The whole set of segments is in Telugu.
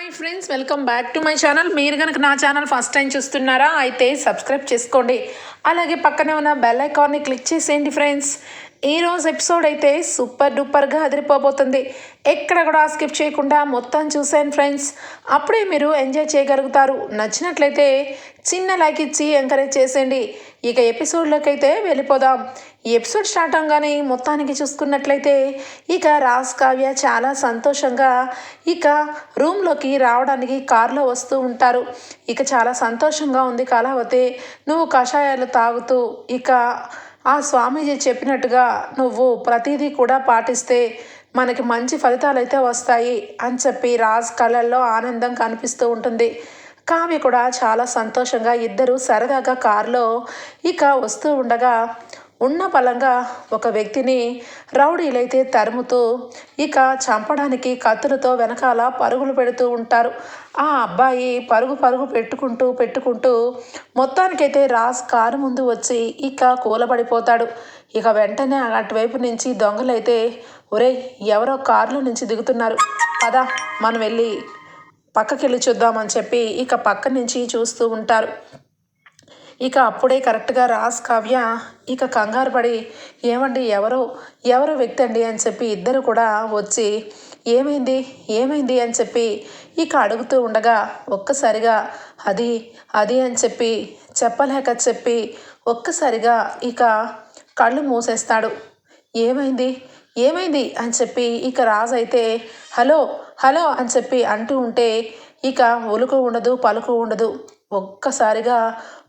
Hi friends, welcome back to my channel. మీరు కనుక నా ఛానల్ ఫస్ట్ టైం చూస్తున్నారా అయితే సబ్స్క్రైబ్ చేసుకోండి. అలాగే పక్కనే ఉన్న బెల్ ఐకాన్ని క్లిక్ చేసేయండి ఫ్రెండ్స్. ఈరోజు ఎపిసోడ్ అయితే సూపర్ డూపర్గా అదిరిపోబోతుంది. ఎక్కడ కూడా స్కిప్ చేయకుండా మొత్తం చూసాను ఫ్రెండ్స్. అప్పుడే మీరు ఎంజాయ్ చేయగలుగుతారు. నచ్చినట్లయితే చిన్న లైక్ ఇచ్చి ఎంకరేజ్ చేసేయండి. ఇక ఎపిసోడ్లోకి అయితే వెళ్ళిపోదాం. ఈ ఎపిసోడ్ స్టార్ట్ అవగానే మొత్తానికి చూసుకున్నట్లయితే ఇక రాజ్ కావ్య చాలా సంతోషంగా ఇక రూమ్లోకి రావడానికి కారులో వస్తూ ఉంటారు. ఇక చాలా సంతోషంగా ఉంది కళావతి. నువ్వు కషాయాలు తాగుతూ ఇక ఆ స్వామీజీ చెప్పినట్టుగా నువ్వు ప్రతిదీ కూడా పాటిస్తే మనకి మంచి ఫలితాలు అయితే వస్తాయి అని చెప్పి రాజ్ కళ్ళల్లో ఆనందం కనిపిస్తూ ఉంటుంది. కావ్య కూడా చాలా సంతోషంగా ఇద్దరు సరదాగా కారులో ఇక వస్తూ ఉండగా ఉన్న పలంగా ఒక వ్యక్తిని రౌడీలైతే తరుముతూ ఇక చంపడానికి కత్తులతో వెనకాల పరుగులు పెడుతూ ఉంటారు. ఆ అబ్బాయి పరుగు పెట్టుకుంటూ మొత్తానికైతే రాజ్ కారు ముందు వచ్చి ఇక కూలబడిపోతాడు. ఇక వెంటనే అటువైపు నుంచి దొంగలైతే ఒరే ఎవరో కారులో నుంచి దిగుతున్నారు, పద మనం వెళ్ళి పక్కకెళ్ళి చూద్దామని చెప్పి ఇక పక్క నుంచి చూస్తూ ఉంటారు. ఇక అప్పుడే కరెక్ట్గా రాజ్ కావ్య ఇక కంగారు పడి ఏమండి ఎవరో వ్యక్తి అండి అని చెప్పి ఇద్దరు కూడా వచ్చి ఏమైంది అని చెప్పి ఇక అడుగుతూ ఉండగా ఒక్కసారిగా అది అని చెప్పి ఒక్కసారిగా ఇక కళ్ళు మూసేస్తాడు. ఏమైంది అని చెప్పి ఇక రాజు అయితే హలో అని చెప్పి అంటూ ఉంటే ఇక ఉలుకు ఉండదు పలుకు ఉండదు. ఒక్కసారిగా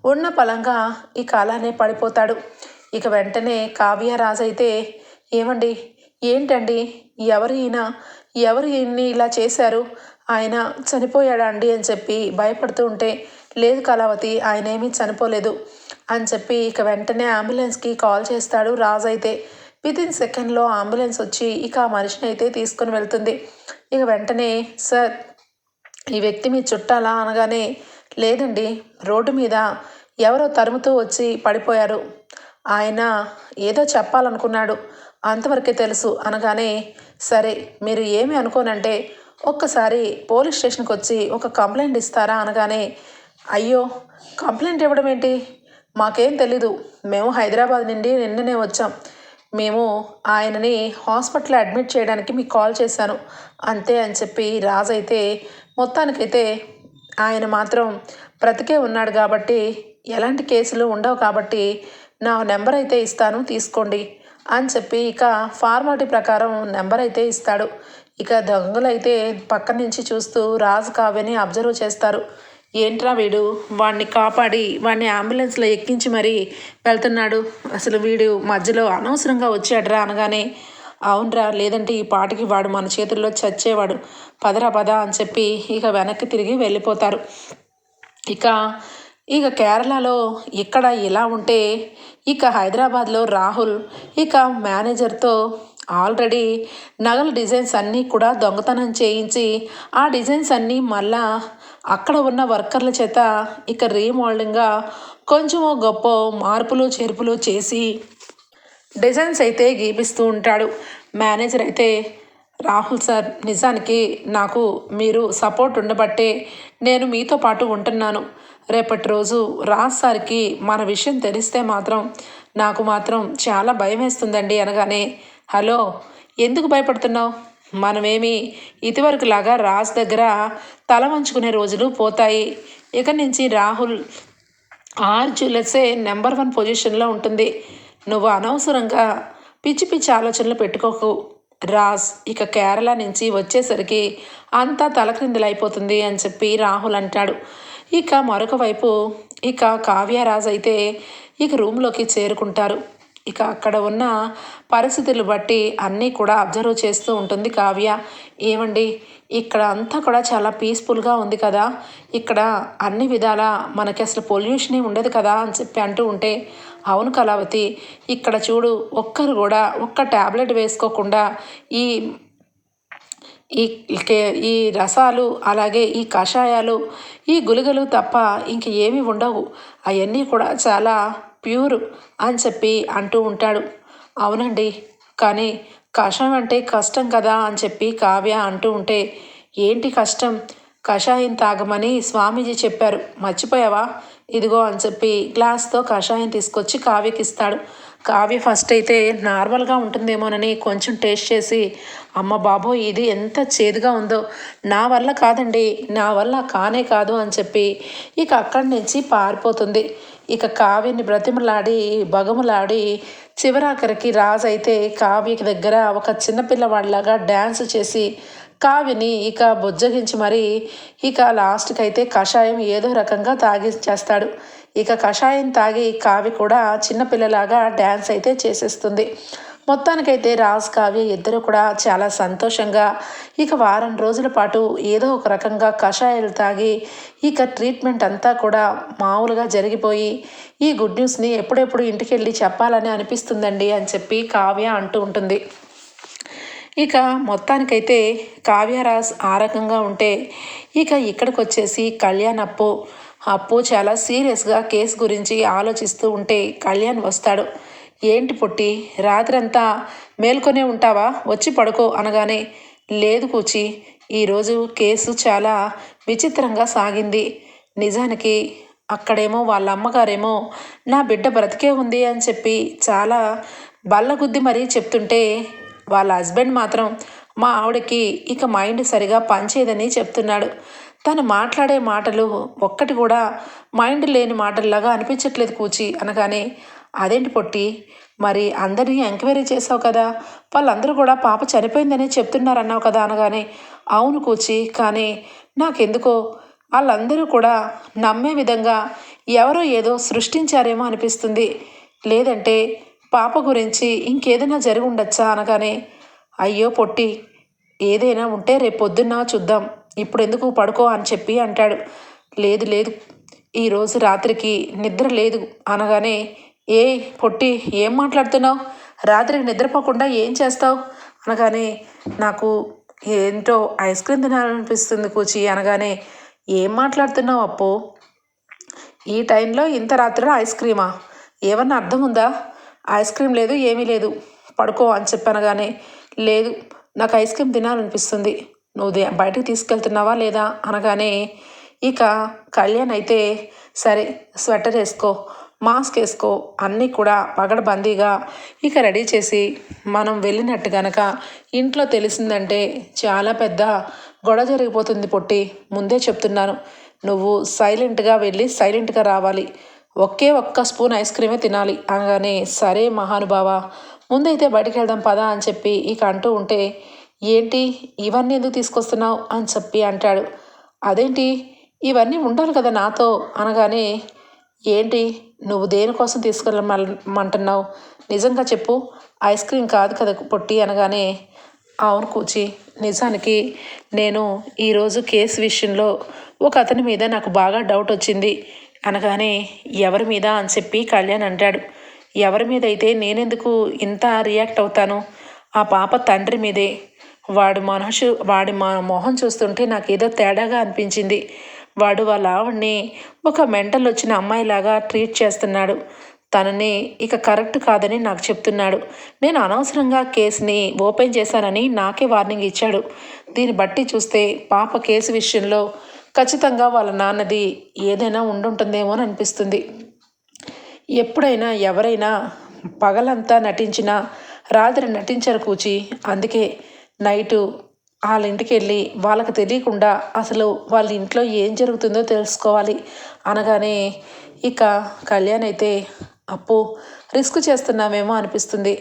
ఉన్న పలంగా ఇక అలానే పడిపోతాడు. ఇక వెంటనే కావ్య రాజు అయితే ఏంటండి ఎవరు ఈయన్ని ఇలా చేశారు, ఆయన చనిపోయాడా అండి అని చెప్పి భయపడుతూ ఉంటే లేదు కళావతి, ఆయన ఏమీ చనిపోలేదు అని చెప్పి ఇక వెంటనే అంబులెన్స్కి కాల్ చేస్తాడు రాజు అయితే. వితిన్ సెకండ్లో అంబులెన్స్ వచ్చి ఇక ఆ మనిషిని అయితే తీసుకుని వెళ్తుంది. ఇక వెంటనే సార్ ఈ వ్యక్తి మీ చుట్టాలా అనగానే లేదండి, రోడ్డు మీద ఎవరో తరుముతూ వచ్చి పడిపోయారు, ఆయన ఏదో చెప్పాలనుకున్నాడు, అంతవరకే తెలుసు అనగానే సరే మీరు ఏమి అనుకోనంటే ఒక్కసారి పోలీస్ స్టేషన్కి వచ్చి ఒక కంప్లైంట్ ఇస్తారా అనగానే అయ్యో కంప్లైంట్ ఇవ్వడం ఏంటి, మాకేం తెలీదు, మేము హైదరాబాద్ నుండి నిన్ననే వచ్చాం, మేము ఆయనని హాస్పిటల్లో అడ్మిట్ చేయడానికి మీకు కాల్ చేశాను అంతే అని చెప్పి రాజు అయితే మొత్తానికైతే ఆయన మాత్రం బ్రతికే ఉన్నాడు కాబట్టి ఎలాంటి కేసులు ఉండవు కాబట్టి నా నెంబర్ అయితే ఇస్తాను తీసుకోండి అని చెప్పి ఇక ఫార్మాలిటీ ప్రకారం నెంబర్ అయితే ఇస్తాడు. ఇక దొంగలైతే పక్క నుంచి చూస్తూ రాజు కావ్యని అబ్జర్వ్ చేస్తారు. ఏంట్రా వీడు వాడిని కాపాడి వాడిని అంబులెన్స్లో ఎక్కించి మరీ వెళ్తున్నాడు, అసలు వీడు మధ్యలో అనవసరంగా వచ్చాడురా అనగానే అవునరా, లేదంటే ఈ పాటికి వాడు మన చేతుల్లో చచ్చేవాడు, పద అని చెప్పి ఇక వెనక్కి తిరిగి వెళ్ళిపోతారు. ఇక కేరళలో ఇక్కడ ఇలా ఉంటే ఇక హైదరాబాద్లో రాహుల్ ఇక మేనేజర్తో ఆల్రెడీ నగల డిజైన్స్ అన్నీ కూడా దొంగతనం చేయించి ఆ డిజైన్స్ అన్నీ మళ్ళా అక్కడ ఉన్న వర్కర్ల చేత ఇక రీమోల్డింగ్గా కొంచెమో గొప్ప మార్పులు చేర్పులు చేసి డిజైన్స్ అయితే గీపిస్తూ ఉంటాడు. మేనేజర్ అయితే రాహుల్ సార్, నిజానికి నాకు మీరు సపోర్ట్ ఉండబట్టే నేను మీతో పాటు ఉంటున్నాను, రేపటి రోజు రాజ్ సార్కి మన విషయం తెలిస్తే మాత్రం నాకు మాత్రం చాలా భయం వేస్తుందండి అనగానే హలో ఎందుకు భయపడుతున్నావు, మనమేమి ఇదివరకు లాగా రాజ్ దగ్గర తల వంచుకునే రోజులు పోతాయి, ఇక నుంచి రాహుల్ ఆర్ జ్యువెలర్సే నెంబర్ 1 పొజిషన్లో ఉంటుంది, నువ్వు అనవసరంగా పిచ్చి ఆలోచనలు పెట్టుకోకు, రాజ్ ఇక కేరళ నుంచి వచ్చేసరికి అంతా తలక్రిందులైపోతుంది అని చెప్పి రాహుల్ అంటాడు. ఇక మరొక వైపు ఇక కావ్యరాజ్ అయితే ఇక రూమ్లోకి చేరుకుంటారు. ఇక అక్కడ ఉన్న పరిస్థితులు బట్టి అన్నీ కూడా అబ్జర్వ్ చేస్తూ ఉంటుంది కావ్య. ఏమండి ఇక్కడ అంతా కూడా చాలా పీస్ఫుల్గా ఉంది కదా, ఇక్కడ అన్ని విధాల మనకి అసలు పొల్యూషనే ఉండదు కదా అని చెప్పి అంటూ ఉంటే అవును కళావతి, ఇక్కడ చూడు ఒక్కరు కూడా ఒక్క ట్యాబ్లెట్ వేసుకోకుండా ఈ ఈ ఈ రసాలు అలాగే ఈ కషాయాలు ఈ గుళికలు తప్ప ఇంక ఏమీ ఉండవు, అవన్నీ కూడా చాలా ప్యూర్ అని చెప్పి అంటూ ఉంటాడు. అవునండి, కానీ కషాయం అంటే కష్టం కదా అని చెప్పి కావ్య అంటూ ఉంటే ఏంటి కష్టం, కషాయం తాగమని స్వామీజీ చెప్పారు, మర్చిపోయావా? ఇదిగో అని చెప్పి గ్లాస్తో కషాయం తీసుకొచ్చి కావ్యకి ఇస్తాడు. కావ్య ఫస్ట్ అయితే నార్మల్గా ఉంటుందేమోనని కొంచెం టేస్ట్ చేసి, అమ్మ బాబోయ్ ఇది ఎంత చేదుగా ఉందో, నా వల్ల కాదండి, నా వల్ల కానే కాదు అని చెప్పి ఇక అక్కడి నుంచి పారిపోతుంది. ఇక కావ్యని బ్రతిమలాడి బగములాడి చివరాఖరికి రాజు అయితే కావ్యకి దగ్గర ఒక చిన్నపిల్లవాడిలాగా డ్యాన్స్ చేసి కావ్యని ఇక బుజ్జగించి మరీ ఇక లాస్ట్కి అయితే కషాయం ఏదో రకంగా తాగిచ్చేస్తాడు. ఇక కషాయం తాగి కావ్య కూడా చిన్నపిల్లలాగా డ్యాన్స్ అయితే చేసేస్తుంది. మొత్తానికైతే రాజ్ కావ్య ఇద్దరు కూడా చాలా సంతోషంగా ఇక వారం రోజుల పాటు ఏదో ఒక రకంగా కషాయాలు తాగి ఇక ట్రీట్మెంట్ అంతా కూడా మామూలుగా జరిగిపోయి ఈ గుడ్ న్యూస్ని ఎప్పుడెప్పుడు ఇంటికి వెళ్ళి చెప్పాలని అనిపిస్తుందండి అని చెప్పి కావ్య అంటూ ఉంటుంది. ఇక మొత్తానికైతే కావ్యరాజ్ ఆ రకంగా ఉంటే ఇక ఇక్కడికి వచ్చేసి కళ్యాణ్ అప్పు చాలా సీరియస్గా కేసు గురించి ఆలోచిస్తూ ఉంటే కళ్యాణ్ వస్తాడు. ఏంటి పొట్టి, రాత్రంతా మేల్కొనే ఉంటావా, వచ్చి పడుకో అనగానే, లేదు కూచి, ఈరోజు కేసు చాలా విచిత్రంగా సాగింది. నిజానికి అక్కడేమో వాళ్ళ అమ్మగారేమో నా బిడ్డ బ్రతికే ఉంది అని చెప్పి చాలా బల్లగుద్ది మరీ చెప్తుంటే, వాళ్ళ హస్బెండ్ మాత్రం మా ఆవిడకి ఇక మైండ్ సరిగా పనిచేయదని చెప్తున్నాడు. తను మాట్లాడే మాటలు ఒక్కటి కూడా మైండ్ లేని మాటల్లాగా అనిపించట్లేదు కూచి అనగానే, అదేంటి పొట్టి, మరి అందరినీ ఎంక్వైరీ చేసావు కదా, వాళ్ళందరూ కూడా పాప చనిపోయిందని చెప్తున్నారన్నావు కదా అనగానే, అవును కూచి, కానీ నాకెందుకో వాళ్ళందరూ కూడా నమ్మే విధంగా ఎవరో ఏదో సృష్టించారేమో అనిపిస్తుంది, లేదంటే పాప గురించి ఇంకేదైనా జరిగి ఉండొచ్చా అనగానే, అయ్యో పొట్టి, ఏదైనా ఉంటే రేపు పొద్దున్న చూద్దాం, ఇప్పుడు ఎందుకు పడుకో అని చెప్పి అంటాడు. లేదు లేదు, ఈరోజు రాత్రికి నిద్ర లేదు అనగానే, ఏ పొట్టి ఏం మాట్లాడుతున్నావు, రాత్రికి నిద్రపోకుండా ఏం చేస్తావు అనగానే, నాకు ఏంటో ఐస్ క్రీమ్ తినాలనిపిస్తుంది కూచి అనగానే, ఏం మాట్లాడుతున్నావు అప్పు, ఈ టైంలో ఇంత రాత్రిలో ఐస్ క్రీమా, ఏమన్నా అర్థం ఉందా, ఐస్ క్రీమ్ లేదు ఏమీ లేదు, పడుకో అని చెప్పనగానే, లేదు నాకు ఐస్ క్రీమ్ తినాలనిపిస్తుంది, నువ్వు బయటకు తీసుకెళ్తున్నావా లేదా అనగానే, ఇక కళ్యాణ్ అయితే సరే స్వెటర్ వేసుకో, మాస్క్ వేసుకో, అన్నీ కూడా పగడబందీగా ఇక రెడీ చేసి మనం వెళ్ళినట్టు గనక ఇంట్లో తెలిసిందంటే చాలా పెద్ద గొడవ జరిగిపోతుంది పొట్టి, ముందే చెప్తున్నాను, నువ్వు సైలెంట్గా వెళ్ళి సైలెంట్గా రావాలి, ఒక్క స్పూన్ ఐస్ క్రీమే తినాలి అనగానే, సరే మహానుభావ, ముందైతే బయటికి వెళ్దాం పదా అని చెప్పి ఇక అంటూ ఉంటే, ఏంటి ఇవన్నీ ఎందుకు తీసుకొస్తున్నావు అని చెప్పి అంటాడు. అదేంటి ఇవన్నీ ఉండాలి కదా నాతో అనగానే, ఏంటి నువ్వు దేనికోసం తీసుకెళ్ళమంటున్నావు, నిజంగా చెప్పు, ఐస్ క్రీమ్ కాదు కదా పొట్టి అనగానే, అవును కూచి, నిజానికి నేను ఈరోజు కేసు విషయంలో ఒక అతని మీద నాకు బాగా డౌట్ వచ్చింది అనగానే, ఎవరి మీద అని చెప్పి కళ్యాణ్ అంటాడు. ఎవరి మీద అయితే నేనెందుకు ఇంత రియాక్ట్ అవుతాను, ఆ పాప తండ్రి మీదే, వాడి మొహం చూస్తుంటే నాకు ఏదో తేడాగా అనిపించింది, వాడు వాళ్ళ ఆవిడ్ని ఒక మెంటల్ వచ్చిన అమ్మాయిలాగా ట్రీట్ చేస్తున్నాడు, తనని ఇక కరెక్ట్ కాదని నాకు చెప్తున్నాడు, నేను అనవసరంగా కేసుని ఓపెన్ చేశానని నాకే వార్నింగ్ ఇచ్చాడు, దీన్ని బట్టి చూస్తే పాప కేసు విషయంలో ఖచ్చితంగా వాళ్ళ నాన్నది ఏదైనా ఉండుంటుందేమో అని అనిపిస్తుంది. ఎప్పుడైనా ఎవరైనా పగలంతా నటించినా రాత్రి నటించరు కూచి, అందుకే నైటు వాళ్ళ ఇంటికి వెళ్ళి వాళ్ళకి తెలియకుండా అసలు వాళ్ళ ఇంట్లో ఏం జరుగుతుందో తెలుసుకోవాలి అనగానే, ఇక కళ్యాణ్ అయితే, అప్పు రిస్క్ చేస్తున్నామేమో అనిపిస్తుంది,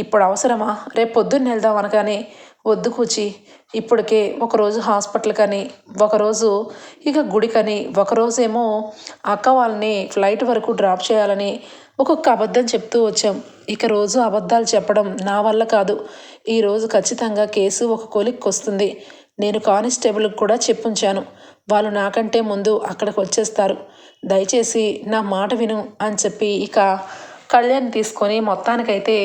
ఇప్పుడు అవసరమా, రేపు పొద్దున్న వెళ్దాం అనగానే, వద్దు కూచి, ఇప్పటికే ఒకరోజు హాస్పిటల్ కని, ఒకరోజు ఇక గుడికని, ఒకరోజేమో అక్క వాళ్ళని ఫ్లైట్ వరకు డ్రాప్ చేయాలని ఒక్కొక్క అబద్ధం చెప్తూ వచ్చాం, ఇక రోజు అబద్ధాలు చెప్పడం నా వల్ల కాదు, ఈరోజు ఖచ్చితంగా కేసు ఒక కొలిక్కి వస్తుంది, నేను కానిస్టేబుల్కి కూడా చెప్పుంచాను, వాళ్ళు నాకంటే ముందు అక్కడికి వచ్చేస్తారు, దయచేసి నా మాట విను అని చెప్పి ఇక కళ్యాణ్ తీసుకొని మొత్తానికైతే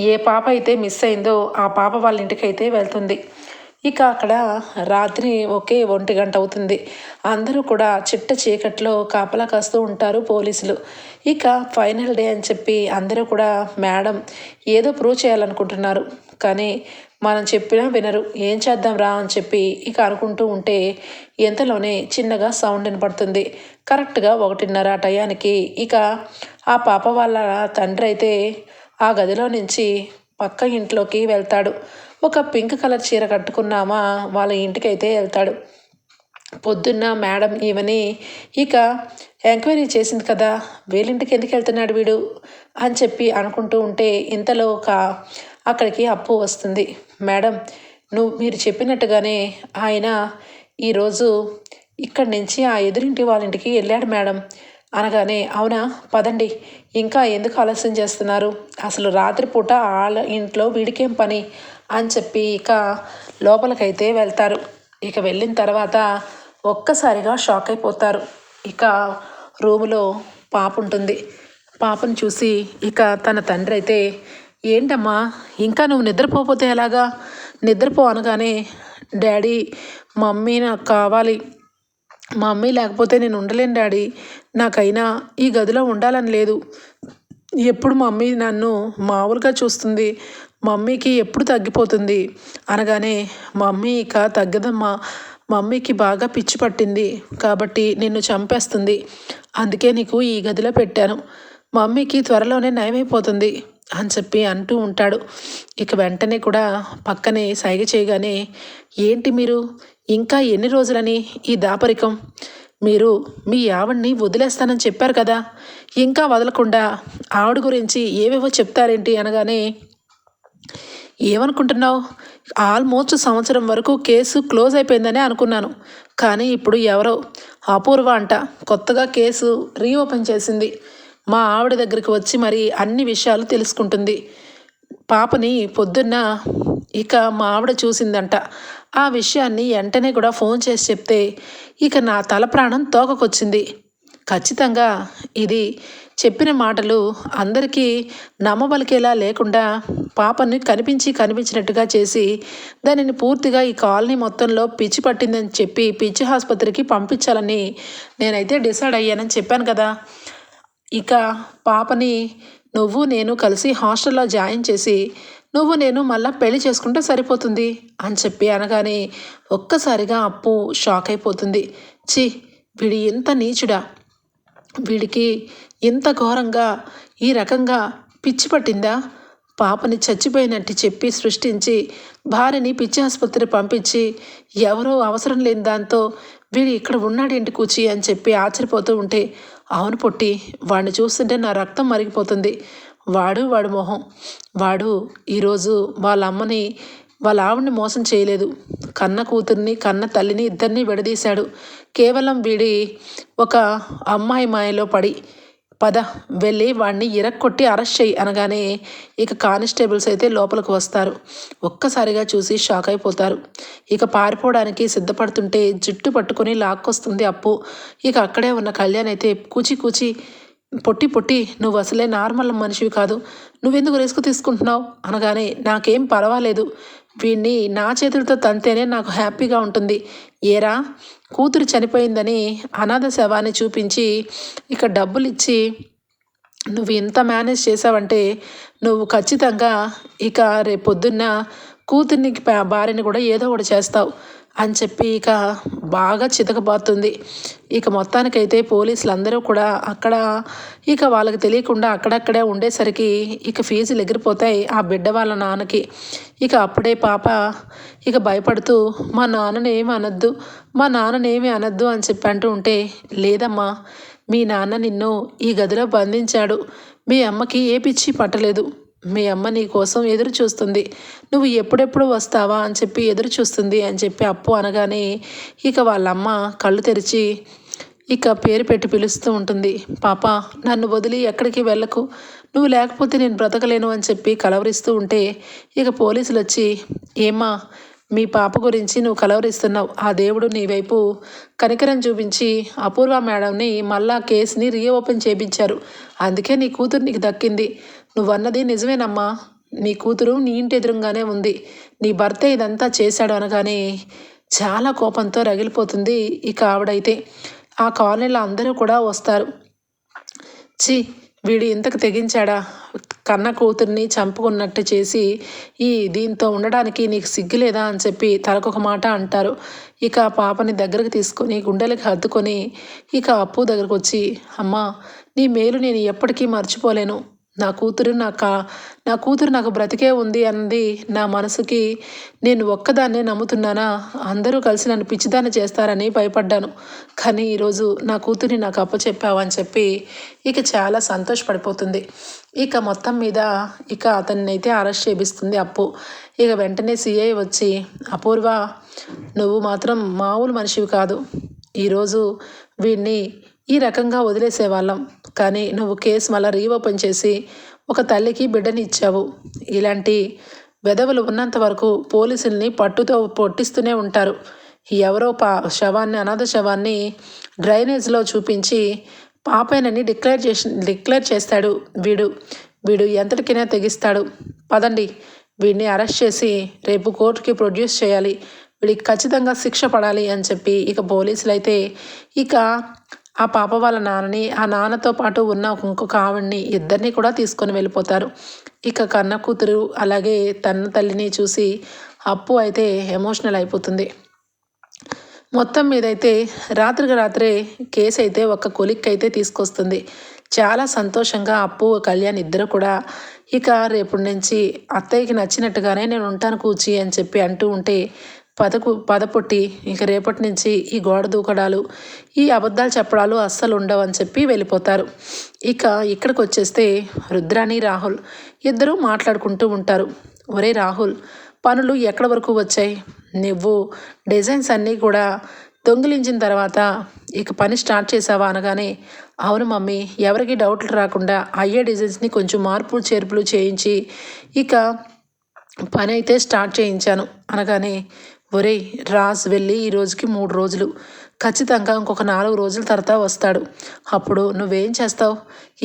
ఏ పాప అయితే మిస్ అయిందో ఆ పాప వాళ్ళ ఇంటికైతే వెళ్తుంది. ఇక అక్కడ రాత్రి 1 గంట అవుతుంది. అందరూ కూడా చిట్ట చీకట్లో కాపలా కాస్తూ ఉంటారు పోలీసులు. ఇక ఫైనల్ డే అని చెప్పి అందరూ కూడా మేడం ఏదో ప్రూవ్ చేయాలనుకుంటున్నారు, కానీ మనం చెప్పినా వినరు, ఏం చేద్దాం రా అని చెప్పి ఇక అనుకుంటూ ఉంటే ఎంతలోనే చిన్నగా సౌండ్ వినపడుతుంది. కరెక్ట్గా 1:30 టయానికి ఇక ఆ పాప వాళ్ళ తండ్రి అయితే ఆ గదిలో నుంచి పక్క ఇంట్లోకి వెళ్తాడు. ఒక పింక్ కలర్ చీర కట్టుకున్నామా వాళ్ళ ఇంటికైతే వెళ్తాడు. పొద్దున్న మేడం ఈమెని ఇక ఎంక్వైరీ చేసింది కదా, వీళ్ళింటికి ఎందుకు వెళ్తున్నాడు వీడు అని చెప్పి అనుకుంటూ ఉంటే ఇంతలో అక్కడికి అప్పు వస్తుంది. మేడం, మీరు చెప్పినట్టుగానే ఆయన ఈరోజు ఇక్కడి నుంచి ఆ ఎదురింటి వాళ్ళ ఇంటికి వెళ్ళాడు మేడం అనగానే, అవునా, పదండి, ఇంకా ఎందుకు ఆలస్యం చేస్తున్నారు, అసలు రాత్రిపూట వాళ్ళ ఇంట్లో వీడికేం పని అని చెప్పి ఇక లోపలికైతే వెళ్తారు. ఇక వెళ్ళిన తర్వాత ఒక్కసారిగా షాక్ అయిపోతారు. ఇక రూములో పాప ఉంటుంది. పాపను చూసి ఇక తన తండ్రి అయితే, ఏంటమ్మా ఇంకా నువ్వు నిద్రపోతే ఎలాగా, నిద్రపో అనగానే, డాడీ మమ్మీ నాకు కావాలి, మమ్మీ లేకపోతే నేను ఉండలేను డాడీ, నాకైనా ఈ గదిలో ఉండాలని లేదు, ఎప్పుడు మమ్మీ నన్ను మామూలుగా చూస్తుంది, మమ్మీకి ఎప్పుడు తగ్గిపోతుంది అనగానే, మమ్మీ ఇక తగ్గదమ్మా, మమ్మీకి బాగా పిచ్చి పట్టింది కాబట్టి నిన్ను చంపేస్తుంది, అందుకే నీకు ఈ గదిలో పెట్టాను, మమ్మీకి త్వరలోనే నయమైపోతుంది అని చెప్పి అంటూ ఉంటాడు. ఇక వెంటనే కూడా పక్కనే సైగ చేయగానే, ఏంటి మీరు ఇంకా ఎన్ని రోజులని ఈ దాపరికం, మీరు మీ ఆవిడ్ని వదిలేస్తానని చెప్పారు కదా, ఇంకా వదలకుండా ఆవిడ గురించి ఏవేవో చెప్తారేంటి అనగానే, ఏమనుకుంటున్నావు, ఆల్మోస్ట్ సంవత్సరం వరకు కేసు క్లోజ్ అయిపోయిందనే అనుకున్నాను, కానీ ఇప్పుడు ఎవరో అపూర్వ అంట కొత్తగా కేసు రీఓపెన్ చేసింది, మా ఆవిడ దగ్గరికి వచ్చి మరి అన్ని విషయాలు తెలుసుకుంటుంది, పాపని పొద్దున్న ఇక మా ఆవిడ చూసిందంట, ఆ విషయాన్ని వెంటనే కూడా ఫోన్ చేసి చెప్తే ఇక నా తల ప్రాణం తోకకొచ్చింది, ఖచ్చితంగా ఇది చెప్పిన మాటలు అందరికీ నమ్మబలికేలా లేకుండా పాపని కనిపించినట్టుగా చేసి దానిని పూర్తిగా ఈ కాలనీ మొత్తంలో పిచ్చి పట్టిందని చెప్పి పిచ్చి ఆసుపత్రికి పంపించాలని నేనైతే డిసైడ్ అయ్యానని చెప్పాను కదా, ఇక పాపని నువ్వు నేను కలిసి హాస్టల్లో జాయిన్ చేసి నువ్వు నేను మళ్ళీ పెళ్లి చేసుకుంటే సరిపోతుంది అని చెప్పి అనగానే ఒక్కసారిగా అప్పు షాక్ అయిపోతుంది. ఛీ, వీడి ఎంత నీచుడా, వీడికి ఇంత ఘోరంగా ఈ రకంగా పిచ్చి పట్టిందా, పాపని చచ్చిపోయినట్టు చెప్పి సృష్టించి భార్యని పిచ్చి ఆసుపత్రి పంపించి ఎవరో అవసరం లేని దాంతో వీడు ఇక్కడ ఉన్నాడేంటి కూచి అని చెప్పి ఆశ్చర్యపోతూ ఉంటే, అవును పొట్టి, వాడిని చూస్తుంటే నా రక్తం మరిగిపోతుంది, వాడు మొహం, వాడు ఈరోజు వాళ్ళ అమ్మని వాళ్ళ ఆవిడ్ని మోసం చేయలేదు, కన్న కూతుర్ని కన్న తల్లిని ఇద్దరిని విడదీశాడు, కేవలం వీడి ఒక అమ్మాయి మాయలో పడి, పద వెళ్ళి వాడిని ఇరక్కొట్టి అరెస్ట్ చేయి అనగానే ఇక కానిస్టేబుల్స్ అయితే లోపలికి వస్తారు. ఒక్కసారిగా చూసి షాక్ అయిపోతారు. ఇక పారిపోవడానికి సిద్ధపడుతుంటే జుట్టు పట్టుకొని లాక్కొస్తుంది అప్పు. ఇక అక్కడే ఉన్న కళ్యాణ్ అయితే, కూచి పొట్టి నువ్వు అసలే నార్మల్ మనిషివి కాదు, నువ్వెందుకు రిస్క్ తీసుకుంటున్నావు అనగానే, నాకేం పర్వాలేదు, వీడిని నా చేతులతో తంతేనే నాకు హ్యాపీగా ఉంటుంది, ఏరా కూతురు చనిపోయిందని అనాథ శవాన్ని చూపించి ఇక డబ్బులు ఇచ్చి నువ్వు ఇంత మేనేజ్ చేసావంటే నువ్వు ఖచ్చితంగా ఇక రేపొద్దున్న కూతుర్ని భార్యని కూడా ఏదో ఒకటి చేస్తావు అని చెప్పి ఇక బాగా చితకబాతుంది. ఇక మొత్తానికైతే పోలీసులు అందరూ కూడా అక్కడ ఇక వాళ్ళకి తెలియకుండా అక్కడక్కడే ఉండేసరికి ఇక ఫీజులు ఎగిరిపోతాయి ఆ బిడ్డ వాళ్ళ నాన్నకి. ఇక అప్పుడే పాప ఇక భయపడుతూ, మా నాన్ననేమి అనద్దు అని చెప్పి అంటూ ఉంటే, లేదమ్మా, మీ నాన్న నిన్ను ఈ గదిలో బంధించాడు, మీ అమ్మకి ఏ పిచ్చి పట్టలేదు, మీ అమ్మ నీ కోసం ఎదురు చూస్తుంది, నువ్వు ఎప్పుడెప్పుడు వస్తావా అని చెప్పి ఎదురు చూస్తుంది అని చెప్పి అప్పు అనగానే ఇక వాళ్ళమ్మ కళ్ళు తెరిచి ఇక పేరు పెట్టి పిలుస్తూ ఉంటుంది. పాప, నన్ను వదిలి ఎక్కడికి వెళ్ళకు, నువ్వు లేకపోతే నేను బ్రతకలేను అని చెప్పి కలవరిస్తూ ఉంటే ఇక పోలీసులు వచ్చి, ఏమ్మా, మీ పాప గురించి నువ్వు కలవరిస్తున్నావు, ఆ దేవుడు నీ వైపు కనికరం చూపించి అపూర్వ మేడంని మళ్ళా కేసుని రీఓపెన్ చేయించారు, అందుకే నీ కూతురు నీకు దక్కింది, నువ్వన్నది నిజమేనమ్మా, నీ కూతురు నీ ఇంటి ఎదురుగానే ఉంది, నీ భర్త ఇదంతా చేశాడు అనగానే చాలా కోపంతో రగిలిపోతుంది ఇక ఆవిడైతే. ఆ కాలనీలో అందరూ కూడా వస్తారు. ఛీ, వీడు ఇంతకు తెగించాడా, కన్న కూతుర్ని చంపుకున్నట్టు చేసి దీంతో ఉండడానికి నీకు సిగ్గులేదా అని చెప్పి తలకొక మాట అంటారు. ఇక పాపని దగ్గరకు తీసుకొని గుండెలకు హత్తుకొని ఇక అప్పు దగ్గరకు వచ్చి, అమ్మా నీ మేలు నేను ఎప్పటికీ మర్చిపోలేను. నా కూతురు నాకు బ్రతికే ఉంది అన్నది నా మనసుకి నేను ఒక్కదాన్నే నమ్ముతున్నానా, అందరూ కలిసి నన్ను పిచ్చిదాన్ని చేస్తారని భయపడ్డాను. కానీ ఈరోజు నా కూతురిని నాకు అప్పచెప్పావు అని చెప్పి ఇక చాలా సంతోషపడిపోతుంది. ఇక మొత్తం మీద ఇక అతన్ని అయితే అరెస్ట్ చేపిస్తుంది అప్పు. ఇక వెంటనే సిఐ వచ్చి, అపూర్వ నువ్వు మాత్రం మామూలు మనిషివి కాదు. ఈరోజు వీడిని ఈ రకంగా వదిలేసేవాళ్ళం, కానీ నువ్వు కేసు మళ్ళీ రీఓపెన్ చేసి ఒక తల్లికి బిడ్డని ఇచ్చావు. ఇలాంటి వెధవలు ఉన్నంత వరకు పోలీసుల్ని పట్టుతో పొట్టిస్తూనే ఉంటారు. ఎవరో అనాథ శవాన్ని డ్రైనేజ్లో చూపించి పాపేనని డిక్లేర్ చేస్తాడు వీడు ఎంతటికైనా తెగిస్తాడు. పదండి, వీడిని అరెస్ట్ చేసి రేపు కోర్టుకి ప్రొడ్యూస్ చేయాలి, వీడికి ఖచ్చితంగా శిక్ష పడాలి అని చెప్పి ఇక పోలీసులు అయితే ఇక ఆ పాప వాళ్ళ నాన్నని, ఆ నాన్నతో పాటు ఉన్న ఇంకొక ఆవిడ్ని ఇద్దరిని కూడా తీసుకొని వెళ్ళిపోతారు. ఇక కన్న కూతురు అలాగే తన తల్లిని చూసి అప్పు అయితే ఎమోషనల్ అయిపోతుంది. మొత్తం మీదైతే రాత్రికి రాత్రే కేసు అయితే ఒక కొలిక్ అయితే తీసుకొస్తుంది. చాలా సంతోషంగా అప్పు కళ్యాణ్ ఇద్దరు కూడా ఇక రేపటి నుంచి అత్తయ్యకి నచ్చినట్టుగానే నేను ఉంటాను కూర్చి అని చెప్పి అంటూ ఉంటే పదపొట్టి ఇక రేపటి నుంచి ఈ గోడ దూకడాలు, ఈ అబద్ధాలు చెప్పడాలు అస్సలు ఉండవని చెప్పి వెళ్ళిపోతారు. ఇక ఇక్కడికి వచ్చేస్తే రుద్రాని రాహుల్ ఇద్దరూ మాట్లాడుకుంటూ ఉంటారు. ఒరే రాహుల్, పనులు ఎక్కడి వరకు వచ్చాయి? నువ్వు డిజైన్స్ అన్నీ కూడా దొంగిలించిన తర్వాత ఇక పని స్టార్ట్ చేసావా అనగానే, అవును మమ్మీ, ఎవరికి డౌట్లు రాకుండా అయ్యే డిజైన్స్ని కొంచెం మార్పులు చేర్పులు చేయించి ఇక పని అయితే స్టార్ట్ చేయించాను అనగానే, ఒరేయ్ రాజ్ వెళ్ళి ఈ రోజుకి 3 రోజులు, ఖచ్చితంగా ఇంకొక 4 రోజుల తర్వాత వస్తాడు. అప్పుడు నువ్వేం చేస్తావు?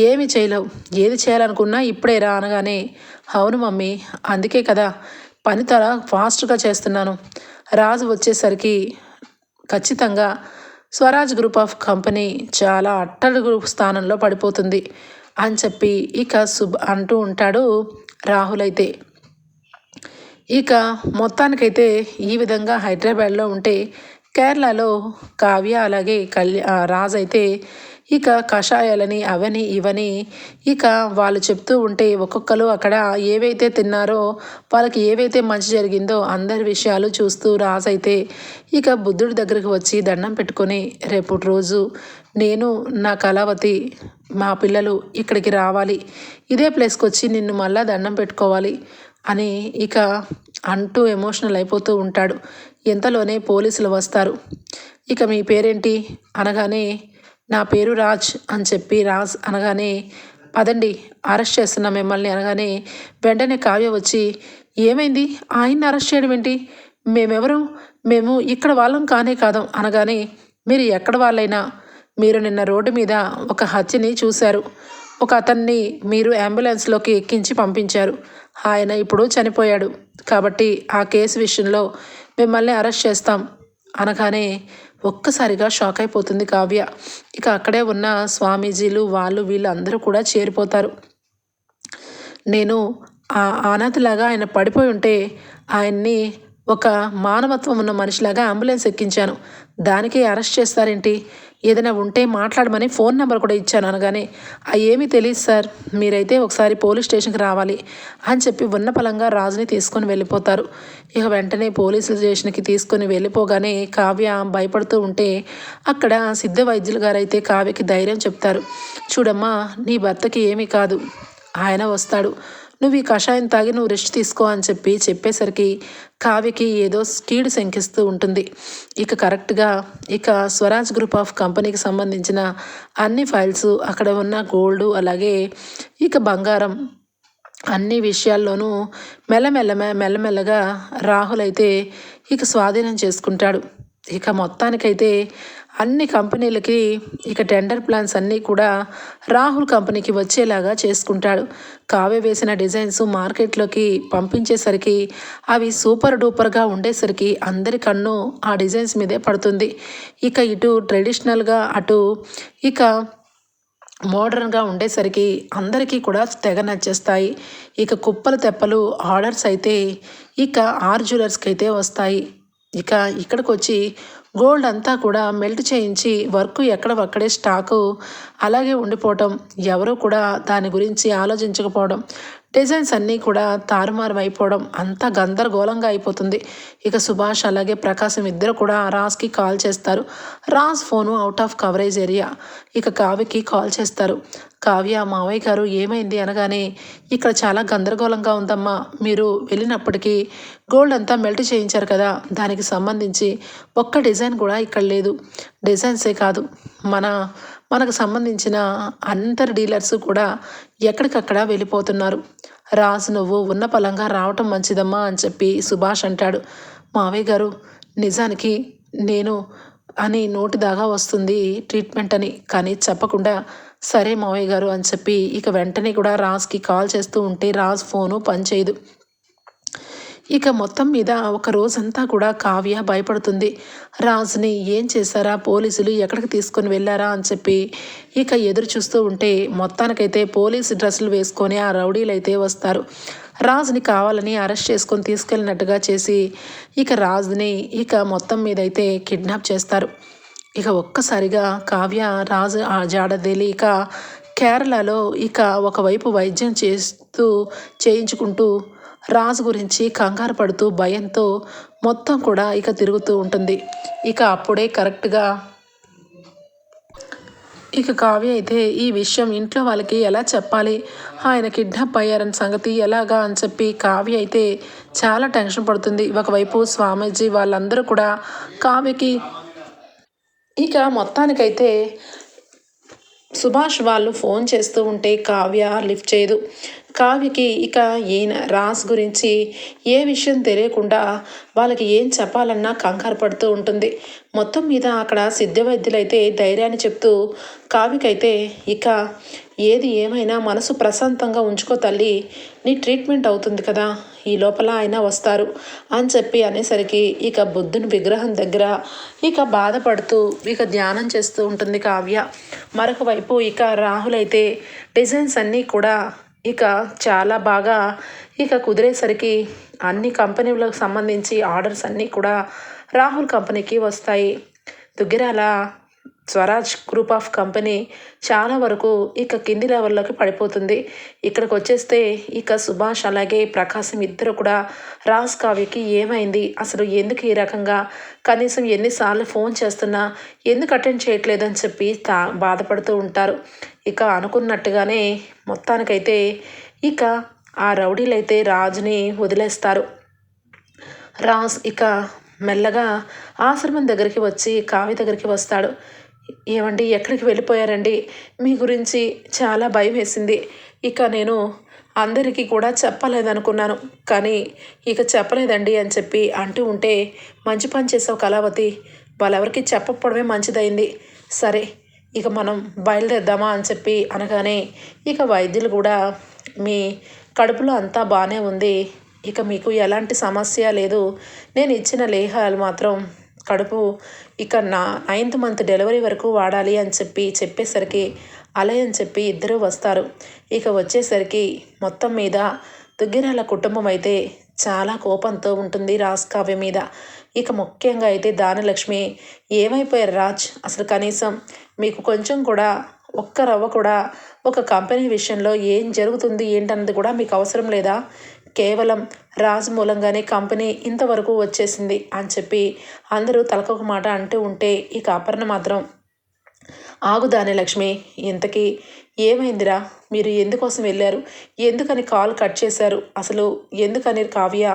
ఏమి చేయలేవు. ఏది చేయాలనుకున్నా ఇప్పుడే రా అనగానే, అవును మమ్మీ, అందుకే కదా పని తర ఫాస్ట్గా చేస్తున్నాను. రాజు వచ్చేసరికి ఖచ్చితంగా స్వరాజ్ గ్రూప్ ఆఫ్ కంపెనీ చాలా అట్టడుగు స్థానంలో పడిపోతుంది అని చెప్పి ఇక అంటూ ఉంటాడు రాహుల్ అయితే. ఇక మొత్తానికైతే ఈ విధంగా హైదరాబాద్లో ఉంటే కేరళలో కావ్య అలాగే రాజ్ అయితే ఇక కషాయాలని అవని ఇవని ఇక వాళ్ళు చెప్తూ ఉంటే ఒక్కొక్కరు అక్కడ ఏవైతే తిన్నారో వాళ్ళకి ఏవైతే మంచి జరిగిందో అందరి విషయాలు చూస్తూ రాజ్ అయితే ఇక బుద్ధుడి దగ్గరికి వచ్చి దండం పెట్టుకొని, రేపటి రోజు నేను నా కళావతి మా పిల్లలు ఇక్కడికి రావాలి, ఇదే ప్లేస్కి వచ్చి నిన్ను మళ్ళా దండం పెట్టుకోవాలి అని ఇక అంటూ ఎమోషనల్ అయిపోతూ ఉంటాడు. ఎంతలోనే పోలీసులు వస్తారు. ఇక మీ పేరేంటి అనగానే, నా పేరు రాజ్ అని చెప్పి రాజ్ అనగానే, పదండి అరెస్ట్ చేస్తున్నా మిమ్మల్ని అనగానే వెంటనే కావ్య వచ్చి, ఏమైంది, ఆయన్ని అరెస్ట్ చేయడం ఏంటి? మేము ఇక్కడ వాళ్ళం కానే కాదు అనగానే, మీరు ఎక్కడ వాళ్ళైనా మీరు నిన్న రోడ్డు మీద ఒక హత్యని చూశారు. ఒక అతన్ని మీరు అంబులెన్స్లోకి ఎక్కించి పంపించారు. ఆయన ఇప్పుడు చనిపోయాడు. కాబట్టి ఆ కేసు విషయంలో మిమ్మల్ని అరెస్ట్ చేస్తాం అనగానే ఒక్కసారిగా షాక్ అయిపోతుంది కావ్య. ఇక అక్కడే ఉన్న స్వామీజీలు వీళ్ళు అందరూ కూడా చేరిపోతారు. నేను ఆ అనాథలాగా ఆయన పడిపోయి ఉంటే ఆయన్ని ఒక మానవత్వం ఉన్న మనిషిలాగా అంబులెన్స్ ఎక్కించాను, దానికి అరెస్ట్ చేస్తారేంటి? ఏదైనా ఉంటే మాట్లాడమని ఫోన్ నెంబర్ కూడా ఇచ్చాను అనగానే, ఏమీ తెలియదు సార్, మీరైతే ఒకసారి పోలీస్ స్టేషన్కి రావాలి అని చెప్పి ఉన్న పలంగా రాజుని తీసుకొని వెళ్ళిపోతారు. ఇక వెంటనే పోలీసు స్టేషన్కి తీసుకొని వెళ్ళిపోగానే కావ్య భయపడుతూ ఉంటే అక్కడ సిద్ధ వైద్యులు గారు అయితే కావ్యకి ధైర్యం చెప్తారు. చూడమ్మా, నీ భర్తకి ఏమీ కాదు, ఆయన వస్తాడు, నువ్వు ఈ కషాయం తాగి నువ్వు రెస్ట్ తీసుకో అని చెప్పేసరికి కావ్యకి ఏదో కీడు శంకిస్తూ ఉంటుంది. ఇక కరెక్ట్గా ఇక స్వరాజ్ గ్రూప్ ఆఫ్ కంపెనీకి సంబంధించిన అన్ని ఫైల్స్, అక్కడ ఉన్న గోల్డ్ అలాగే ఇక బంగారం అన్ని విషయాల్లోనూ మెల్లమెల్లగా రాహుల్ అయితే ఇక స్వాధీనం చేసుకుంటాడు. ఇక మొత్తానికైతే అన్ని కంపెనీలకి ఇక టెండర్ ప్లాన్స్ అన్నీ కూడా రాహుల్ కంపెనీకి వచ్చేలాగా చేసుకుంటాడు. కావ్య వేసిన డిజైన్స్ మార్కెట్లోకి పంపించేసరికి అవి సూపర్ డూపర్గా ఉండేసరికి అందరి కన్ను ఆ డిజైన్స్ మీదే పడుతుంది. ఇక ఇటు ట్రెడిషనల్గా అటు ఇక మోడర్న్గా ఉండేసరికి అందరికీ కూడా తెగ నచ్చేస్తాయి. ఇక కుప్పలు తెప్పలు ఆర్డర్స్ అయితే ఇక ఆర్ జ్యువెలర్స్కి అయితే వస్తాయి. ఇక ఇక్కడికి వచ్చి గోల్డ్ అంతా కూడా మెల్ట్ చేయించి వర్క్ ఎక్కడవక్కడే స్టాకు అలాగే ఉండిపోవటం, ఎవరు కూడా దాని గురించి ఆలోచించకపోవడం, డిజైన్స్ అన్నీ కూడా తారుమారు అయిపోవడం, అంతా గందరగోళంగా అయిపోతుంది. ఇక సుభాష్ అలాగే ప్రకాశం ఇద్దరు కూడా రాజ్కి కాల్ చేస్తారు. Raj phone out of coverage area. ఇక కావ్యకి కాల్ చేస్తారు. కావ్య, మావయ్య గారు ఏమైంది అనగానే, ఇక్కడ చాలా గందరగోళంగా ఉందమ్మా, మీరు వెళ్ళినప్పటికీ గోల్డ్ అంతా మెల్ట్ చేయించారు కదా, దానికి సంబంధించి ఒక్క డిజైన్ కూడా ఇక్కడ లేదు. డిజైన్సే కాదు, మనకు సంబంధించిన అందరి డీలర్స్ కూడా ఎక్కడికక్కడ వెళ్ళిపోతున్నారు. రాజు నువ్వు ఉన్న పలంగా రావటం మంచిదమ్మా అని చెప్పి సుభాష్ అంటాడు. మావయ్య గారు, నిజానికి నేను అని నోటి దాగా వస్తుంది ట్రీట్మెంట్ అని, కానీ చెప్పకుండా సరే మావయ్య గారు అని చెప్పి ఇక వెంటనే కూడా రాజ్కి కాల్ చేస్తూ ఉంటే రాజ్ ఫోను పనిచేయదు. ఇక మొత్తం మీద ఒక రోజంతా కూడా కావ్య భయపడుతుంది. రాజుని ఏం చేశారా, పోలీసులు ఎక్కడికి తీసుకొని వెళ్ళారా అని చెప్పి ఇక ఎదురు చూస్తూ ఉంటే మొత్తానికైతే పోలీసు డ్రెస్సులు వేసుకొని ఆ రౌడీలు అయితే వస్తారు. రాజుని కావాలని అరెస్ట్ చేసుకొని తీసుకెళ్ళినట్టుగా చేసి ఇక రాజుని ఇక మొత్తం మీద అయితే కిడ్నాప్ చేస్తారు. ఇక ఒక్కసారిగా కావ్య రాజు ఆ జాడ తెలియక కేరళలో ఇక ఒకవైపు వైద్యం చేయించుకుంటూ రాజు గురించి కంగారు పడుతూ భయంతో మొత్తం కూడా ఇక తిరుగుతూ ఉంటుంది. ఇక అప్పుడే కరెక్ట్గా ఇక కావ్య అయితే ఈ విషయం ఇంట్లో వాళ్ళకి ఎలా చెప్పాలి, ఆయన కిడ్నాప్ అయ్యారని సంగతి ఎలాగా అని చెప్పి కావ్య అయితే చాలా టెన్షన్ పడుతుంది. ఒకవైపు స్వామీజీ వాళ్ళందరూ కూడా కావ్యకి ఇక మొత్తానికైతే సుభాష్ వాళ్ళు ఫోన్ చేస్తూ ఉంటే కావ్య లిఫ్ట్ చేయదు. కావ్యకి ఇక ఈయన రాజ్ గురించి ఏ విషయం తెలియకుండా వాళ్ళకి ఏం చెప్పాలన్నా కంగారు పడుతూ ఉంటుంది. మొత్తం మీద అక్కడ సిద్ధ వైద్యులైతే ధైర్యాన్ని చెప్తూ కావ్యకైతే ఇక ఏది ఏమైనా మనసు ప్రశాంతంగా ఉంచుకో తల్లి, నీ ట్రీట్మెంట్ అవుతుంది కదా, ఈ లోపల ఆయన వస్తారు అని చెప్పి అనేసరికి ఇక బుద్ధుని విగ్రహం దగ్గర ఇక బాధపడుతూ ఇక ధ్యానం చేస్తూ ఉంటుంది కావ్య. మరొక వైపు ఇక రాహుల్ అయితే డిజైన్స్ అన్నీ కూడా ఇక చాలా బాగా ఇక కుదిరేసరికి అన్ని కంపెనీలకు సంబంధించి ఆర్డర్స్ అన్నీ కూడా రాహుల్ కంపెనీకి వస్తాయి. Duggirala Swaraj group of company చాలా వరకు ఇక కింది లెవెల్లోకి పడిపోతుంది. ఇక్కడికి వచ్చేస్తే ఇక సుభాష్ అలాగే ప్రకాశం ఇద్దరు కూడా రాజ్ కావ్యకి ఏమైంది, అసలు ఎందుకు ఈ రకంగా, కనీసం ఎన్నిసార్లు ఫోన్ చేస్తున్నా ఎందుకు అటెండ్ చేయట్లేదని చెప్పి బాధపడుతూ ఉంటారు. ఇక అనుకున్నట్టుగానే మొత్తానికైతే ఇక ఆ రౌడీలైతే రాజుని వదిలేస్తారు. రాజ్ ఇక మెల్లగా ఆశ్రమం దగ్గరికి వచ్చి కావ్య దగ్గరికి వస్తాడు. ఏమండి, ఎక్కడికి వెళ్ళిపోయారండి, మీ గురించి చాలా భయం వేసింది, ఇక నేను అందరికీ కూడా చెప్పలేదనుకున్నాను, కానీ ఇక చెప్పలేదండి అని చెప్పి అంటూ ఉంటే, మంచి పని చేసావు కళావతి, వాళ్ళెవరికి చెప్పకపోవడమే మంచిదైంది, సరే ఇక మనం బయలుదేరదామా అని చెప్పి అనగానే ఇక వైద్యులు కూడా మీ కడుపులో అంతా బాగానే ఉంది, ఇక మీకు ఎలాంటి సమస్య లేదు, నేను ఇచ్చిన లేహాలు మాత్రం కడుపు ఇక 9th మంత్ డెలివరీ వరకు వాడాలి అని చెప్పేసరికి అలయ్ అని చెప్పి ఇద్దరు వస్తారు. ఇక వచ్చేసరికి మొత్తం మీద దుగ్గిరాల కుటుంబం అయితే చాలా కోపంతో ఉంటుంది రాజ్ కావ్య మీద. ఇక ముఖ్యంగా అయితే దానలక్ష్మి, ఏమైపోయారు రాజ్, అసలు కనీసం మీకు కొంచెం కూడా ఒక్క రవ్వ కూడా ఒక కంపెనీ విషయంలో ఏం జరుగుతుంది ఏంటన్నది కూడా మీకు అవసరం లేదా, కేవలం రాజు మూలంగానే కంపెనీ ఇంతవరకు వచ్చేసింది అని చెప్పి అందరూ తలకొక మాట అంటూ ఉంటే ఇక అపర్ణ మాత్రం, ఆగుదానే లక్ష్మి, ఇంతకీ ఏమైందిరా, మీరు ఎందుకోసం వెళ్ళారు, ఎందుకని కాల్ కట్ చేశారు, అసలు ఎందుకని కావ్య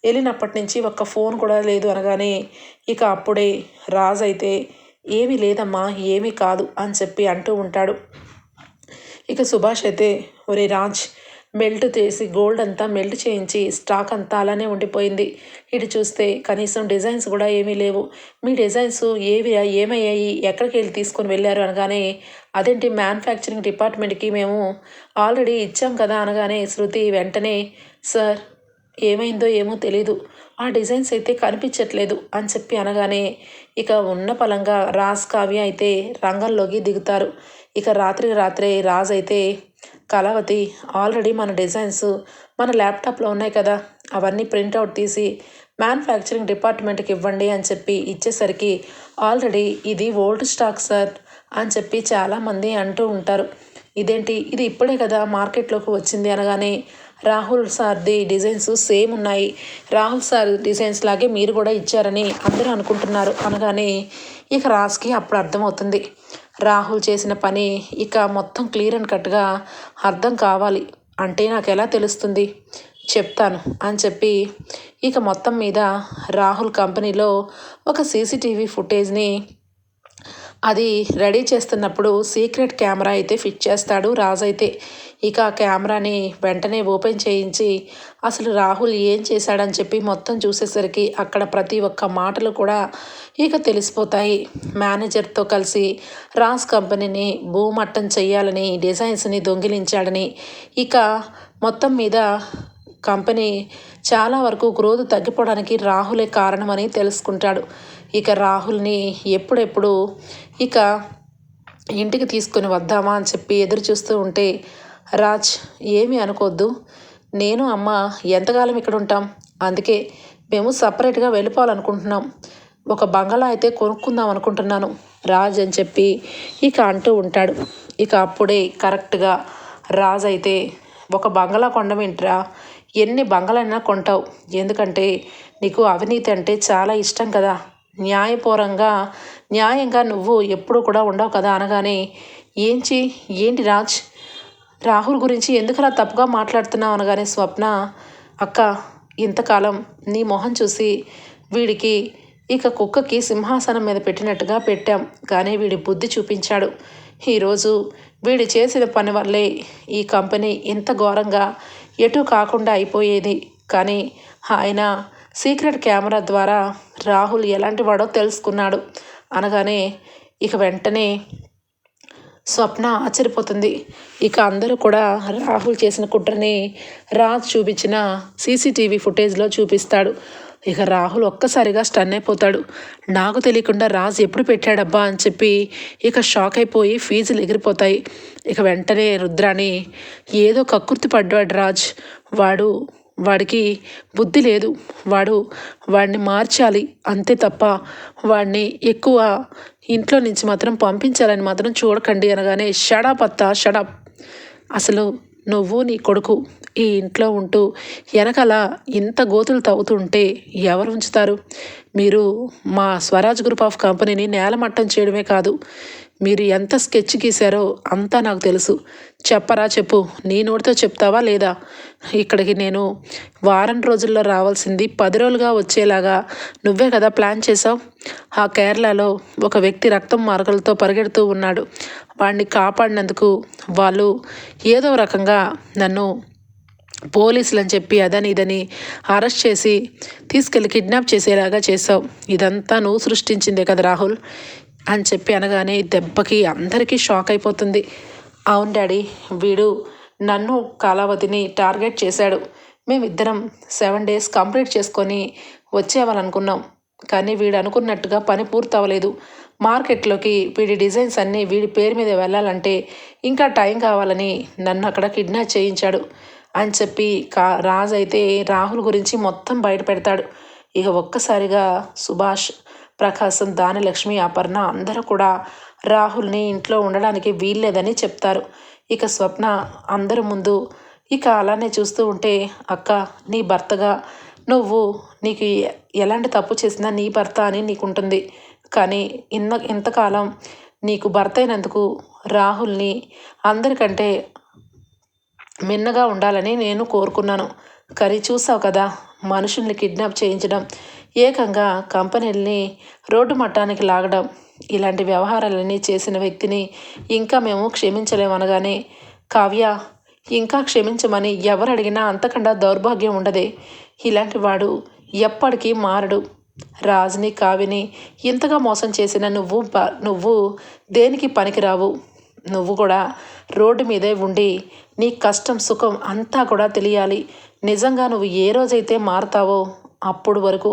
వెళ్ళినప్పటి నుంచి ఒక్క ఫోన్ కూడా లేదు అనగానే ఇక అప్పుడే రాజు అయితే ఏమీ లేదమ్మా, ఏమీ కాదు అని చెప్పి అంటూ ఉంటాడు. ఇక సుభాష్ అయితే, ఒరే రాజ్, మెల్ట్ చేసి గోల్డ్ అంతా మెల్ట్ చేయించి స్టాక్ అంతా అలానే ఉండిపోయింది, ఇటు చూస్తే కనీసం డిజైన్స్ కూడా ఏమీ లేవు, మీ డిజైన్స్ ఏమయ్యాయి, ఎక్కడికి వెళ్ళి తీసుకొని వెళ్ళారు అనగానే, అదేంటి మ్యానుఫ్యాక్చరింగ్ డిపార్ట్మెంట్కి మేము ఆల్రెడీ ఇచ్చాం కదా అనగానే శృతి వెంటనే, సార్ ఏమైందో ఏమో తెలీదు, ఆ డిజైన్స్ అయితే కనిపించట్లేదు అని చెప్పి అనగానే ఇక ఉన్న పలంగా రాజ్ కావ్య అయితే రంగంలోకి దిగుతారు. ఇక రాత్రికి రాత్రే రాజ్ అయితే కళావతి ఆల్రెడీ మన డిజైన్స్ మన ల్యాప్టాప్లో ఉన్నాయి కదా, అవన్నీ ప్రింట్అవుట్ తీసి మ్యానుఫ్యాక్చరింగ్ డిపార్ట్మెంట్కి ఇవ్వండి అని చెప్పి ఇచ్చేసరికి ఆల్రెడీ ఇది ఓల్డ్ స్టాక్ సార్ అని చెప్పి చాలామంది అంటూ ఉంటారు. ఇదేంటి, ఇది ఇప్పుడే కదా మార్కెట్లోకి వచ్చింది అనగానే రాహుల్ సార్ది డిజైన్స్ సేమ్ ఉన్నాయి, రాహుల్ సార్ డిజైన్స్ లాగే మీరు కూడా ఇచ్చారని అందరూ అనుకుంటున్నారు అనగానే ఇక రాజ్కి అప్పుడు అర్థమవుతుంది. రాహుల్ చేసిన పని ఇక మొత్తం క్లియర్ అండ్ కట్గా అర్థం కావాలి అంటే నాకు ఎలా తెలుస్తుంది, చెప్తాను అని చెప్పి ఇక మొత్తం మీద రాహుల్ కంపెనీలో ఒక సీసీటీవీ ఫుటేజ్ని అది రెడీ చేస్తున్నప్పుడు సీక్రెట్ కెమెరా అయితే ఫిట్ చేస్తాడు రాజ్ అయితే. ఇక ఆ కెమెరాని వెంటనే ఓపెన్ చేయించి అసలు రాహుల్ ఏం చేశాడని చెప్పి మొత్తం చూసేసరికి అక్కడ ప్రతి ఒక్క మాటలు కూడా ఇక తెలిసిపోతాయి. మేనేజర్తో కలిసి రాజ్ కంపెనీని భూమట్టం చెయ్యాలని డిజైన్స్ని దొంగిలించాడని, ఇక మొత్తం మీద కంపెనీ చాలా వరకు గ్రోత్ తగ్గిపోవడానికి రాహులే కారణమని తెలుసుకుంటాడు. ఇక రాహుల్ని ఎప్పుడెప్పుడు ఇక ఇంటికి తీసుకొని వద్దామా అని చెప్పి ఎదురు చూస్తూ ఉంటే రాజ్ ఏమీ అనుకోవద్దు, నేను అమ్మ ఎంతకాలం ఇక్కడ ఉంటాం, అందుకే మేము సపరేట్గా వెళ్ళిపోవాలనుకుంటున్నాం, ఒక బంగళా అయితే కొనుక్కుందాం అనుకుంటున్నాను రాజ్ అని చెప్పి ఇక అంటూ ఉంటాడు. ఇక అప్పుడే కరెక్ట్గా రాజ్ అయితే ఒక బంగళా కొండమేంట్రా, ఎన్ని బంగళైనా కొంటావు, ఎందుకంటే నీకు అవినీతి అంటే చాలా ఇష్టం కదా, న్యాయంగా నువ్వు ఎప్పుడు కూడా ఉండవు కదా అనగానే ఏంటి రాజ్, రాహుల్ గురించి ఎందుకలా తప్పుగా మాట్లాడుతున్నావు అనగానే స్వప్న అక్క ఇంతకాలం నీ మొహం చూసి వీడికి ఇక కుక్కకి సింహాసనం మీద పెట్టినట్టుగా పెట్టాం, కానీ వీడి బుద్ధి చూపించాడు, ఈరోజు వీడు చేసిన పని వల్లే ఈ కంపెనీ ఇంత ఘోరంగా ఎటు కాకుండా అయిపోయేది, కానీ ఆయన సీక్రెట్ కెమెరా ద్వారా రాహుల్ ఎలాంటి వాడో తెలుసుకున్నాడు అనగానే ఇక వెంటనే స్వప్న ఆశ్చర్యపోతుంది. ఇక అందరూ కూడా రాహుల్ చేసిన కుట్రని రాజ్ చూపించిన సీసీటీవీ ఫుటేజ్లో చూపిస్తాడు. ఇక రాహుల్ ఒక్కసారిగా స్టన్ అయిపోతాడు. నాకు తెలియకుండా రాజ్ ఎప్పుడు పెట్టాడబ్బా అని చెప్పి ఇక షాక్ అయిపోయి ఫీజులు ఎగిరిపోతాయి. ఇక వెంటనే రుద్రాని ఏదో కక్కుర్తి పడ్డాడు రాజ్, వాడికి బుద్ధి లేదు, వాడిని మార్చాలి అంతే తప్ప వాడిని ఎక్కువ ఇంట్లో నుంచి మాత్రం పంపించాలని మాత్రం చూడకండి అనగానే షడప్, అసలు నువ్వు నీ కొడుకు ఈ ఇంట్లో ఉంటూ వెనకాల ఇంత గోతులు తవ్వుతుంటే ఎవరు ఉంచుతారు, మీరు మా స్వరాజ్ గ్రూప్ ఆఫ్ కంపెనీని నేలమట్టం చేయడమే కాదు, మీరు ఎంత స్కెచ్ గీశారో అంతా నాకు తెలుసు, చెప్పు, నీ నోటితో చెప్తావా లేదా, ఇక్కడికి నేను వారం రోజుల్లో రావాల్సింది 10 రోజులుగా వచ్చేలాగా నువ్వే కదా ప్లాన్ చేసావు, ఆ కేరళలో ఒక వ్యక్తి రక్తం మార్గలతో పరిగెడుతూ ఉన్నాడు, వాడిని కాపాడినందుకు వాళ్ళు ఏదో రకంగా నన్ను పోలీసులు అని చెప్పి అదని ఇదని అరెస్ట్ చేసి తీసుకెళ్ళి కిడ్నాప్ చేసేలాగా చేసావు, ఇదంతా నువ్వు సృష్టించిందే కదా రాహుల్ అని చెప్పి అనగానే దెబ్బకి అందరికీ షాక్ అయిపోతుంది. అవును డాడీ, వీడు నన్ను కళావతిని టార్గెట్ చేశాడు, మేమిద్దరం 7 days కంప్లీట్ చేసుకొని వచ్చేవాలనుకున్నాం, కానీ వీడు అనుకున్నట్టుగా పని పూర్తవలేదు, మార్కెట్లోకి వీడి డిజైన్స్ అన్నీ వీడి పేరు మీద వెళ్ళాలంటే ఇంకా టైం కావాలని నన్ను అక్కడ కిడ్నాప్ చేయించాడు అని చెప్పి రాజ్ అయితే రాహుల్ గురించి మొత్తం బయట పెడతాడు. ఇక ఒక్కసారిగా సుభాష్, ప్రకాశం, దానలక్ష్మి, అపర్ణ అందరూ కూడా రాహుల్ని ఇంట్లో ఉండడానికి వీల్లేదని చెప్తారు. ఇక స్వప్న అందరి ముందు ఇక అలానే చూస్తూ ఉంటే అక్క నీ భర్తగా నీకు ఎలాంటి తప్పు చేసినా నీ భర్త అని నీకుంటుంది, కానీ ఇంతకాలం నీకు భర్త అయినందుకు రాహుల్ని అందరికంటే మిన్నగా ఉండాలని నేను కోరుకున్నాను, కానీ చూసావు కదా మనుషుల్ని కిడ్నాప్ చేయించడం, ఏకంగా కంపెనీలని రోడ్డు మట్టానికి లాగడం, ఇలాంటి వ్యవహారాలన్నీ చేసిన వ్యక్తిని ఇంకా మేము క్షమించలేమనగానే కావ్య ఇంకా క్షమించమని ఎవరు అడిగినా అంతకన్నా దౌర్భాగ్యం ఉండదే, ఇలాంటి వాడు ఎప్పటికీ మారడు, రాజ్ని కావ్యని ఇంతగా మోసం చేసిన నువ్వు దేనికి పనికిరావు, నువ్వు కూడా రోడ్డు మీదే ఉండి నీ కష్టం సుఖం అంతా కూడా తెలియాలి. నిజంగా నువ్వు ఏ రోజైతే మారుతావో అప్పుడు వరకు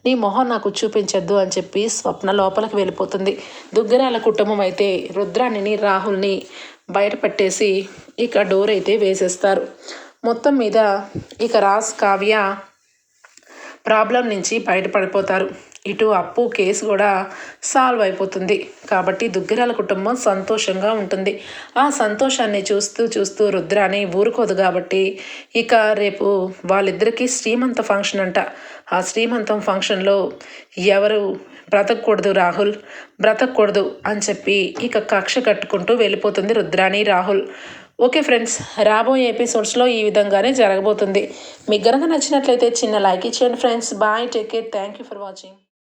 నీ మొహం నాకు చూపించద్దు అని చెప్పి స్వప్న లోపలికి వెళ్ళిపోతుంది. దుగ్గరాల కుటుంబం అయితే రుద్రాణిని రాహుల్ని బయటపెట్టేసి ఇక డోర్ అయితే వేసేస్తారు. మొత్తం మీద ఇక రాజ్ కావ్య ప్రాబ్లం నుంచి బయటపడిపోతారు. ఇటు అప్పు కేసు కూడా సాల్వ్ అయిపోతుంది. కాబట్టి దుగ్గిరాల కుటుంబం సంతోషంగా ఉంటుంది. ఆ సంతోషాన్ని చూస్తూ చూస్తూ రుద్రాని ఊరుకోదు. కాబట్టి ఇక రేపు వాళ్ళిద్దరికీ శ్రీమంత ఫంక్షన్ అంట. ఆ శ్రీమంతం ఫంక్షన్లో ఎవరు బ్రతకూడదు, రాహుల్ బ్రతకూడదు అని చెప్పి ఇక కక్ష కట్టుకుంటూ వెళ్ళిపోతుంది రుద్రాని రాహుల్. ఓకే ఫ్రెండ్స్, రాబోయే ఎపిసోడ్స్లో ఈ విధంగానే జరగబోతుంది. మీకు గనక నచ్చినట్లయితే చిన్న లైక్ ఇచ్చేయండి friends. Bye, take care, thank you for watching.